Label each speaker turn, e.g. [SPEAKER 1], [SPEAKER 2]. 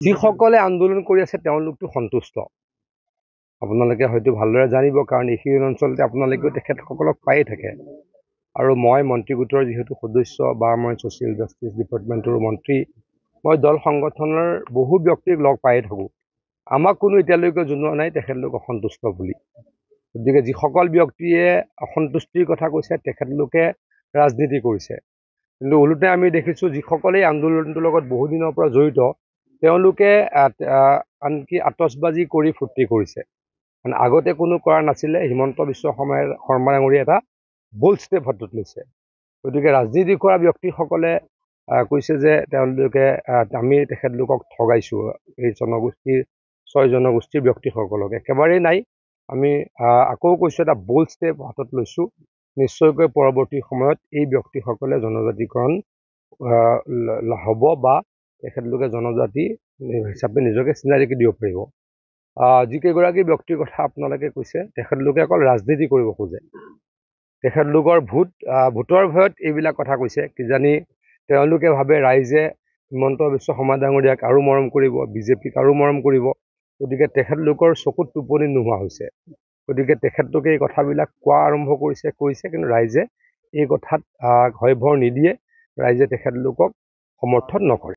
[SPEAKER 1] যিসকলে আন্দোলন কৰি আছে তেওঁলোকটো সন্তুষ্ট আপোনালোকে হয়তো ভালদৰে জানিব কাৰণ এইখিনি অঞ্চলতে আপোনালোকেও তেখেতসকলক পায়ে থাকে আৰু মই মন্ত্ৰী গোটৰ যিহেতু সদস্য বা মই ছ'চিয়েল জাষ্টিছ ডিপাৰ্টমেণ্টৰ মন্ত্ৰী মই দল সংগঠনৰ বহু ব্যক্তিক লগ পায়ে থাকোঁ আমাক কোনো এতিয়ালৈকে জনোৱা নাই তেখেতলোক অসন্তুষ্ট বুলি গতিকে যিসকল ব্যক্তিয়ে অসন্তুষ্টিৰ কথা কৈছে তেখেতলোকে ৰাজনীতি কৰিছে কিন্তু ওলোটাই আমি দেখিছোঁ যিসকলে আন্দোলনটোৰ লগত বহুদিনৰ পৰা জড়িত তেওঁলোকে আনকি আতচবাজি কৰি ফূৰ্তি কৰিছে মানে আগতে কোনো কৰা নাছিলে হিমন্ত বিশ্ব শৰ্মা ডাঙৰীয়াই এটা বোল্ড ষ্টেপ হাতত লৈছে গতিকে ৰাজনীতি কৰা ব্যক্তিসকলে কৈছে যে তেওঁলোকে আমি তেখেতলোকক ঠগাইছোঁ এই জনগোষ্ঠীৰ 6 জনগোষ্ঠীৰ ব্যক্তিসকলক একেবাৰেই নাই আমি আকৌ কৈছোঁ এটা বোল্ড ষ্টেপ হাতত লৈছোঁ নিশ্চয়কৈ পৰৱৰ্তী সময়ত এই ব্যক্তিসকলে জনজাতিকৰণ হ'ব বা তেখেতলোকে জনজাতি হিচাপে নিজকে চিনাকি দিব পাৰিব যিকেইগৰাকী ব্যক্তিৰ কথা আপোনালোকে কৈছে তেখেতলোকে অকল ৰাজনীতি কৰিব খোজে তেখেতলোকৰ ভোটৰ ভয়ত এইবিলাক কথা কৈছে কিজানি তেওঁলোকে ভাবে ৰাইজে হিমন্ত বিশ্ব শৰ্মা ডাঙৰীয়াক আৰু মৰম কৰিব বিজেপিক আৰু মৰম কৰিব গতিকে তেখেতলোকৰ চকুত টোপনি নোহোৱা হৈছে গতিকে তেখেতলোকে এই কথাবিলাক কোৱা আৰম্ভ কৰিছে কিন্তু ৰাইজে এই কথাত হয়ভৰ নিদিয়ে ৰাইজে তেখেতলোকক সমৰ্থন নকৰে